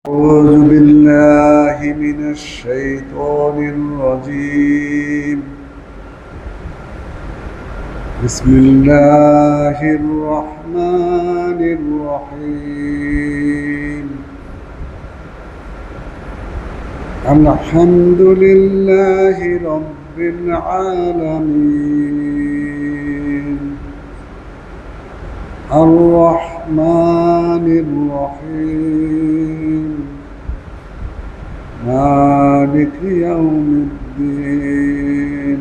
أعوذ بالله من الشيطان الرجيم. بسم الله الرحمن الرحيم. الحمد لله رب العالمين الرحمن الرحيم مالك يوم الدين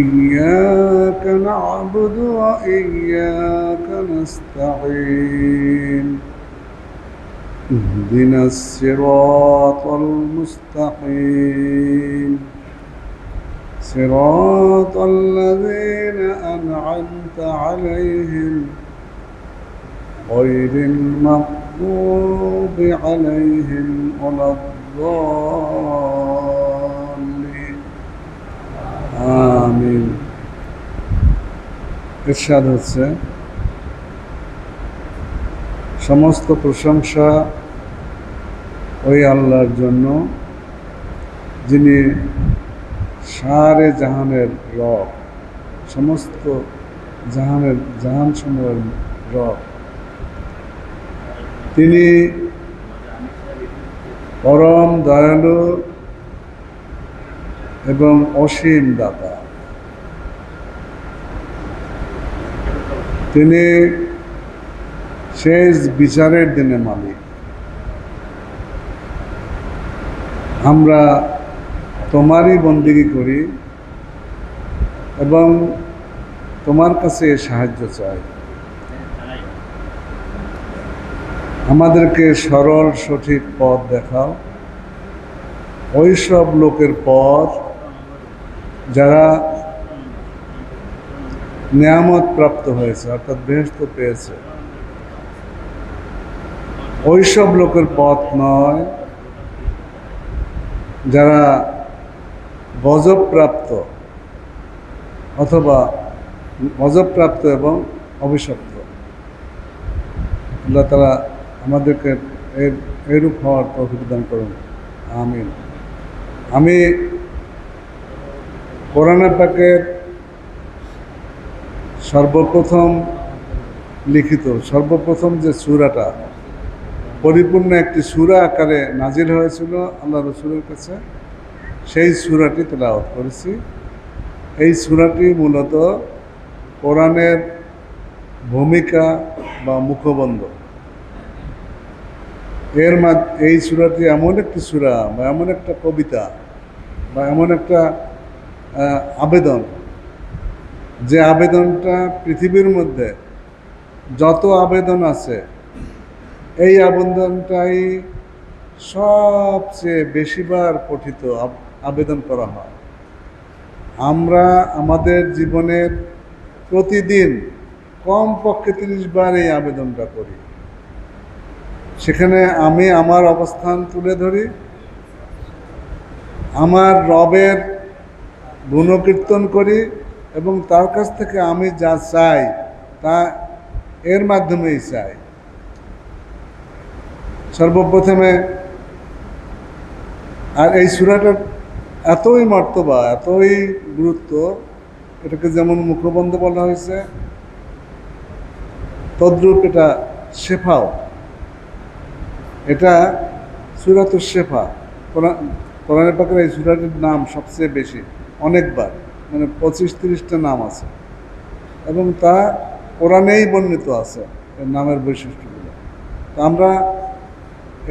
إياك نعبد وإياك نستعين اهدنا الصراط المستقيم صراط الذين أنعمت عليهم غير المغضوب عليهم ولا الضالين آمين। ইরশাদ হচ্ছে, সমস্ত প্রশংসা ওই আল্লাহর জন্য যিনি সারে জাহানের রব, সমস্ত জাহান সমূহের রব। তিনি পরম দয়ালু এবং অসীম দাতা। তিনি শেষ বিচারের দিনে মালিক। আমরা তোমারই বন্দেগী করি এবং তোমার কাছে সাহায্য চাই। আমাদেরকে সরল সঠিক পথ দেখাও, ওই সব লোকের পথ যারা নিয়ামত প্রাপ্ত হয়েছে, অর্থাৎ বেহেশত পেয়েছে। ওই সব লোকের পথ নয় যারা গজবপ্রাপ্ত অথবা গজবপ্রাপ্ত এবং অভিশপ্ত। আল্লাহ তাআলা আমাদেরকে এরূপ হওয়ার তৌফিক দান করুন, আমিন। আমি কোরআনে পাকের সর্বপ্রথম যে সূরাটা পরিপূর্ণ একটি সূরা আকারে নাজিল হয়েছিল আল্লাহ রাসূলের কাছে, সেই সূরাটি তেলাওয়াত করেছি। এই সূরাটি মূলত কোরআনের ভূমিকা বা মুখবন্ধ। এই সূরাটি এমন একটি সূরা বা এমন একটা কবিতা বা এমন একটা আবেদন, যে আবেদনটা পৃথিবীর মধ্যে যত আবেদন আছে, এই আবেদনটাই সবচেয়ে বেশিবার পঠিত আবেদন করা হয়। আমরা আমাদের জীবনের প্রতিদিন কমপক্ষে 30 বার এই আবেদনটা করি। সেখানে আমি আমার অবস্থান তুলে ধরি, আমার রবের গুণকীর্তন করি এবং তার কাছ থেকে আমি যা চাই তা এর মাধ্যমেই চাই। সর্বপ্রথমে, আর এই সূরাটার এতই মর্তবা, এতই গুরুত্ব, এটাকে যেমন মুখবন্ধ বলা হয়েছে, তদ্রূপ এটা শেফাও। এটা সূরাতুশ শেফা। কোরআনে পাকের এই সূরাটির নাম সবচেয়ে বেশি, অনেকবার, মানে 25-30টা নাম আছে এবং তা কোরআনেই বর্ণিত আছে এর নামের বৈশিষ্ট্যগুলো। তো আমরা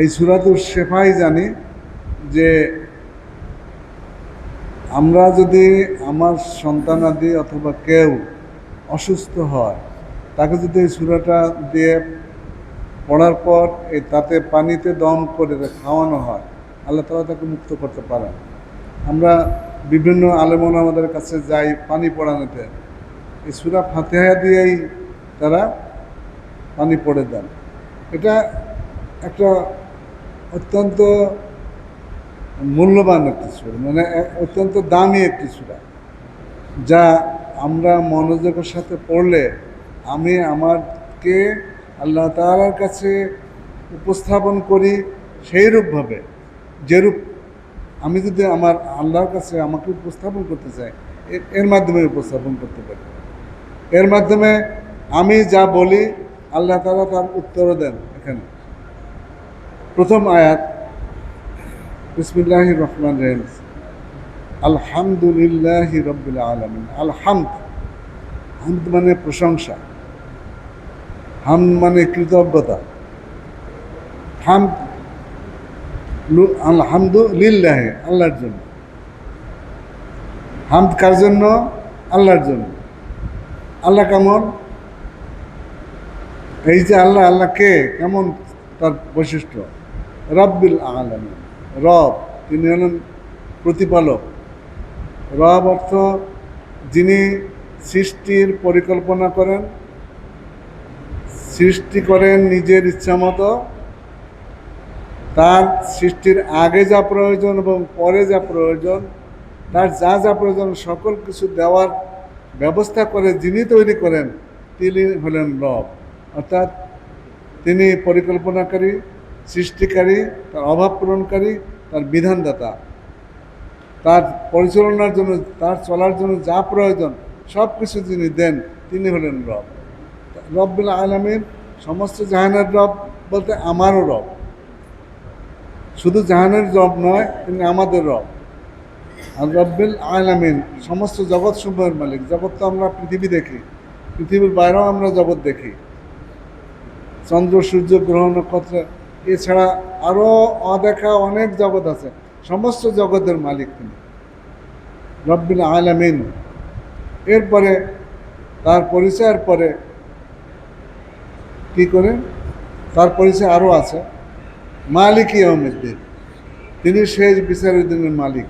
এই সূরাতুশ শেফাই জানি যে আমরা যদি আমার সন্তানাদি অথবা কেউ অসুস্থ হয়, তাকে যদি এই সূরাটা দিয়ে পড়ার পর তাতে পানিতে দম করে খাওয়ানো হয়, আল্লাহ তাআলা তাকে মুক্ত করতে পারেন। আমরা বিভিন্ন আলেম ওলামাদের কাছে যাই পানি পড়ানোতে, এই সূরা ফাতিহা দিয়েই তারা পানি পড়ে দেন। এটা একটা অত্যন্ত মূল্যবান একটি সূরা, মানে অত্যন্ত দামি একটি সূরা, যা আমরা মনোযোগের সাথে পড়লে আমি আমাকে আল্লাহ তাআলার কাছে উপস্থাপন করি সেইরূপভাবে, যেরূপ আমি যদি আমার আল্লাহর কাছে আমাকে উপস্থাপন করতে চাই, এর মাধ্যমে উপস্থাপন করতে পারি। এর মাধ্যমে আমি যা বলি আল্লাহ তাআলা তার উত্তরও দেন। এখানে প্রথম আয়াত, বিসমিল্লাহির রহমানির রহিম, আলহামদুলিল্লাহি রাব্বিল আলামিন। হামদ মানে প্রশংসা, হামদ মানে কৃতজ্ঞতা। হামদ আলহামদুলিল্লাহ, আল্লাহর জন্য। হামদ কার জন্য? আল্লাহর জন্য। আল্লাহ কেমন? এই যে আল্লাহ, আল্লাহ কে, কেমন তার বৈশিষ্ট্য? রব্বিল আলামিন, রব, তিনি হলেন প্রতিপালক। রব অর্থ যিনি সৃষ্টির পরিকল্পনা করেন, সৃষ্টি করেন নিজের ইচ্ছা মতো। তার সৃষ্টির আগে যা প্রয়োজন এবং পরে যা প্রয়োজন, তার যা যা প্রয়োজন সকল কিছু দেওয়ার ব্যবস্থা করে যিনি তৈরি করেন, তিনি হলেন রব। অর্থাৎ তিনি পরিকল্পনাকারী, সৃষ্টিকারী, তার অভাব পূরণকারী, তার বিধানদাতা। তার পরিচালনার জন্য, তার চলার জন্য যা প্রয়োজন সব কিছু যিনি দেন, তিনি হলেন রব। রব্বুল আলামিন, সমস্ত জাহানের রব বলতে আমারও রব। শুধু জাহানের রব নয়, তিনি আমাদের রব। আর রব্বুল আলামিন সমস্ত জগৎ সমূহের মালিক। জগৎ তো আমরা পৃথিবী দেখি, পৃথিবীর বাইরেও আমরা জগৎ দেখি, চন্দ্র, সূর্য, গ্রহ, নক্ষত্র, এছাড়া আরও অদেখা অনেক জগৎ আছে। সমস্ত জগতের মালিক তিনি, রব্বুল আলামিন। এরপরে তার পরিচয়ের পরে কি করে, তার পরিচয় আরও আছে, মালিক ইয়াউমিদ্দিন, তিনি শেষ বিচারের দিনের মালিক।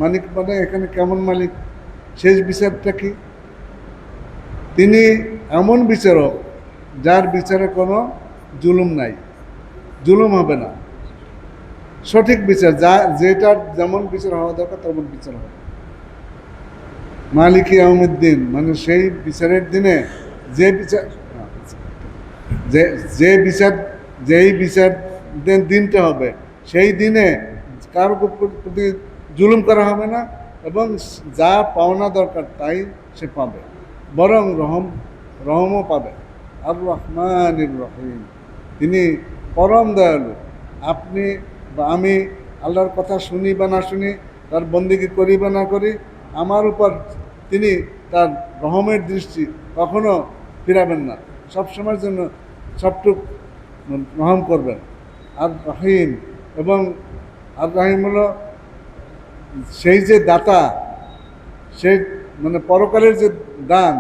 মালিক মানে এখানে কেমন মালিক? শেষ বিচারটা কি? তিনি এমন বিচারক যার বিচারে কোনো জুলুম নাই, জুলুম হবে না, সঠিক বিচার, যেটার যেমন বিচার হওয়া দরকার তেমন বিচার হবে। মালিক ইয়াউমিদ্দিন মানে সেই বিচারের দিনে যে বিচার, যেই বিচার দিনটা হবে, সেই দিনে কারো প্রতি জুলুম করা হবে না, এবং যা পাওনা দরকার তাই সে পাবে, বরং রহমও পাবে। আর রহমানির রহিম, তিনি পরম দয়ালু। আপনি বা আমি আল্লাহর কথা শুনি বা না শুনি, তার বন্দেগী করি বা না করি, আমার উপর তিনি তার রহমের দৃষ্টি কখনো ফিরাবেন না, সবসময়ের জন্য সবটুক রহম করবেন। আর রহিম, এবং আর রহিম হলো সেই যে দাতা, সেই মানে পরকালের যে দান,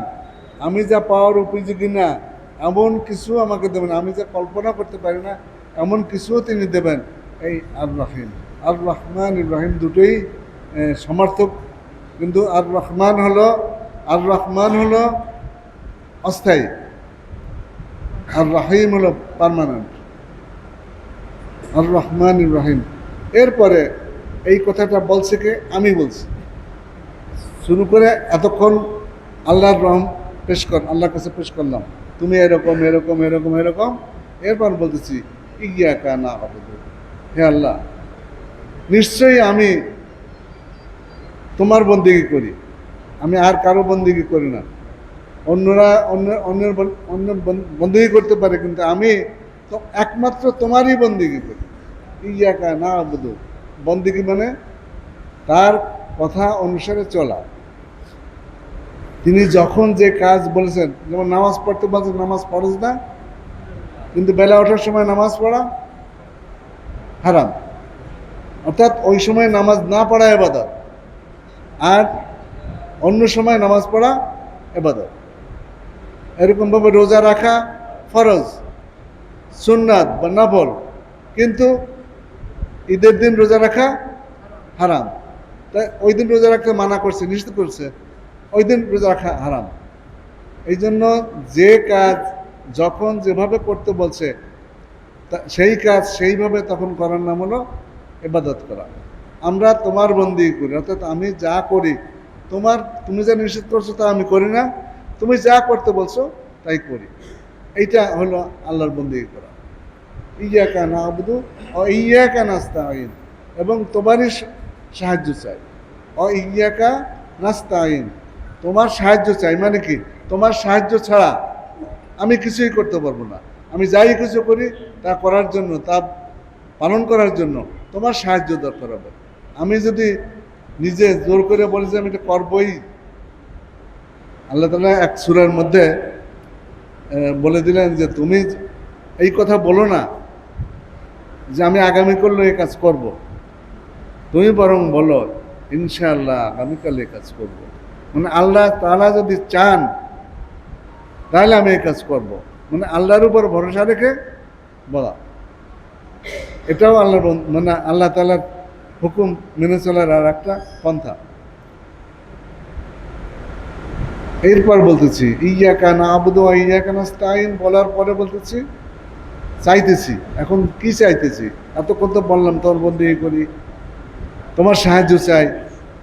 আমি যা পাওয়ার উপযোগী না এমন কিছু আমাকে দেবেন, আমি যা কল্পনা করতে পারি না এমন কিছুও তিনি দেবেন। এই আর রহিম, আর রহমান রহিম দুটোই সমার্থক, কিন্তু আর রহমান হলো অস্থায়ী, আর রহিম হলো পার্মানেন্ট। আর রহমান রহিম। এরপরে এই কথাটা বলছে কে? আমি বলছি। শুরু করে এতক্ষণ আল্লাহর রহম আল্লাহর কাছে পেশ করলাম, তুমি এরকম এরকম এরকম এরকম। এরপর বলতেছি ইয়াকা না'বুদু, হে আল্লাহ, নিশ্চয়ই আমি তোমার বন্দেগী করি, আমি আর কারো বন্দেগী করি না। অন্যরা অন্যের বন্দেগী করতে পারে, কিন্তু আমি তো একমাত্র তোমারই বন্দেগী করি। ইয়াকা না'বুদু, বন্দেগী মানে তার কথা অনুসারে চলা। তিনি যখন যে কাজ বলেছেন, যেমন নামাজ পড়তে বলছেন, নামাজ পড়েছ না, কিন্তু বেলা ওঠার সময় নামাজ পড়া হারাম, অর্থাৎ ওই সময় নামাজ না পড়া ইবাদত, আর অন্য সময় নামাজ পড়া ইবাদত। এরকমভাবে রোজা রাখা ফরজ, সুন্নাত বা নফল, কিন্তু ঈদের দিন রোজা রাখা হারাম। তাই ওই দিন রোজা রাখতে মানা করছে, নিষেধ করছে, ওই দিন রোজা রাখা হারাম। এই জন্য যে কাজ যখন যেভাবে করতে বলছে, সেই কাজ সেইভাবে তখন করার নাম হলো ইবাদত করা। আমরা তোমার বন্দেগী করি, অর্থাৎ আমি যা করি তুমি যা নিষেধ করছো তা আমি করি না, তুমি যা করতে বলছো তাই করি। এইটা হলো আল্লাহর বন্দেগী করা। ইয়াকা না'বুদু ও ইয়াকা নাস্তাঈন, এবং তোমারই সাহায্য চাই। ও ইয়াকা নাস্তাঈন, তোমার সাহায্য চাই, মানে কি তোমার সাহায্য ছাড়া আমি কিছুই করতে পারবো না। আমি যাই কিছু করি তা করার জন্য, তা পালন করার জন্য তোমার সাহায্য দরকার হবে। আমি যদি নিজে জোর করে বলি যে আমি এটা করবই, আল্লাহ তাআলা এক সূরার মধ্যে বলে দিলেন যে তুমি এই কথা বলো না যে আমি আগামী করলে এই কাজ করব, তুমি বরং বলো ইনশাআল্লাহ আগামীকাল এই কাজ করব। মানে আল্লাহ তাআলা যদি চান তাহলে আমি এই কাজ করব, মানে আল্লাহর উপর ভরসা রেখে বলা। এটাও আল্লাহর মানে আল্লাহ তাআলার হুকুম মেনে চলার আর একটা পন্থা। এরপর বলতেছি ইয়াকা না'বুদু ওয়া ইয়াকা নাস্তাঈন বলার পরে বলতেছি চাইতেছি। এখন কি চাইতেছি? এতক্ষণ তো বললাম তোর বন্ধু এই করি, তোমার সাহায্য চাই।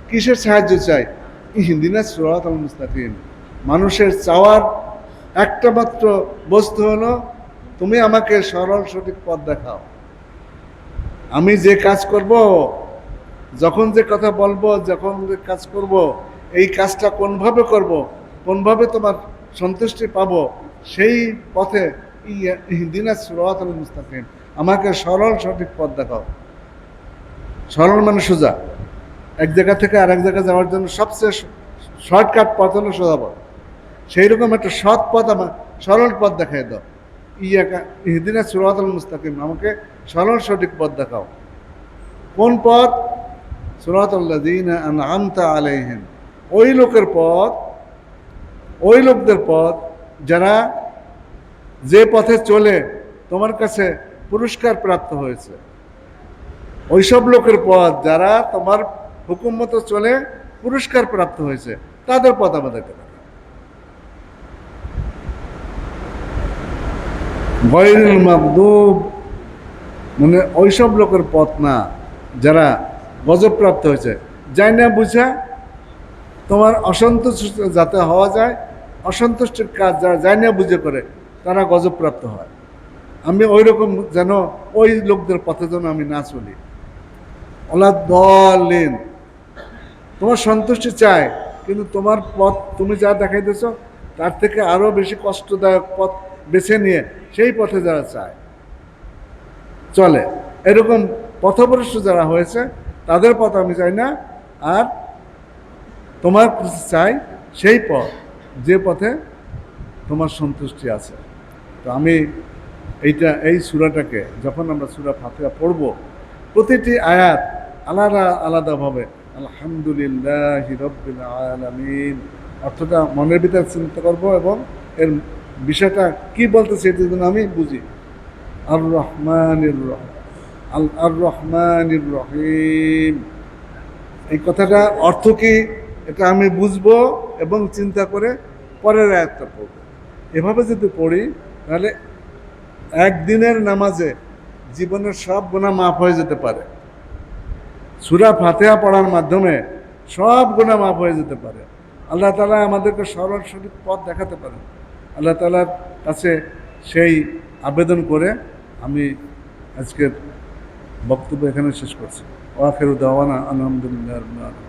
কিসের সাহায্য চাই? ইহদিনাস সিরাতাল মুস্তাকিম। মানুষের চাওয়ার একটা মাত্র বস্তু হলো তুমি আমাকে সরল সঠিক পথ দেখাও। আমি যে কাজ করব, যখন যে কথা বলবো, যখন যে কাজ করব, এই কাজটা কোনভাবে করব, কোনভাবে তোমার সন্তুষ্টি পাবো, সেই পথে ইহদিনাস সিরাতাল মুস্তাকিম, আমাকে সরল সঠিক পথ দেখাও। সরল মানে সোজা, এক জায়গা থেকে আরেক জায়গায় যাওয়ার জন্য সবচেয়ে শর্টকাট পথ হলো সোজা পথ। সেই রকম একটা সৎ পথ, আমার সরল পথ দেখাই দাও। ইয়াকা ইহদিনাস সিরাতাল মুস্তাকিম, আমাকে সরল সঠিক পথ দেখাও। কোন পথ? সিরাতাল্লাযীনা আন'আমতা আলাইহিম, ওই লোকের পথ, ওই লোকদের পথ যারা যে পথে চলে তোমার কাছে পুরস্কার প্রাপ্ত হয়েছে। ওইসব লোকের পথ যারা তোমার হুকুম মতো চলে পুরস্কার প্রাপ্ত হয়েছে, তাদের পথ আমাদেরকে দেখাও। গায়রুল মাগদুব মানে ওইসব লোকের পথ না যারা গজবপ্রাপ্ত হয়েছে। যাই না বুঝা তোমার অসন্তুষ্ট যাতে হওয়া যায়, অসন্তুষ্টের কাজ যারা যাই না বুঝে করে তারা গজবপ্রাপ্ত হয়। আমি ওই রকম যেন ওই লোকদের পথে যেন আমি না চলি। ওলা দলিন, তোমার সন্তুষ্টি চায়, কিন্তু তোমার পথ তুমি যা দেখাইতেছ তার থেকে আরো বেশি কষ্টদায়ক পথ বেছে নিয়ে সেই পথে যারা চায় চলে, এরকম পথভ্রষ্ট যারা হয়েছে তাদের পথ আমি চাই না। আর তোমার চাই সেই পথ যে পথে তোমার সন্তুষ্টি আছে। তো আমি এই সূরাটাকে যখন আমরা সূরা ফাতিহা পড়ব, প্রতিটি আয়াত আলাদা আলাদাভাবে আলহামদুলিল্লাহি রাব্বিল আলামিন অর্থটা মনের ভিতরে চিন্তা করব এবং এর বিষয়টা কি বলতেছে এটা যেন আমি বুঝি। আর রহমানির রহিম, আর রহমানির রহিম, এই কথাটা অর্থ কি এটা আমি বুঝবো এবং চিন্তা করে পরের আয়াতটা পড়ব। এভাবে যদি পড়ি তাহলে একদিনের নামাজে জীবনের সব গুনাহ মাফ হয়ে যেতে পারে। সূরা ফাতিহা পড়ার মাধ্যমে সব গুনাহ মাফ হয়ে যেতে পারে। আল্লাহ তাআলা আমাদেরকে সরল সঠিক পথ দেখাতে পারেন। আল্লাহ তাআলার কাছে সেই আবেদন করে আমি আজকের বক্তব্য এখানে শেষ করছি। ওয়া আখিরু দাওয়ানা আলহামদুলিল্লাহি রাব্বিল আলামিন।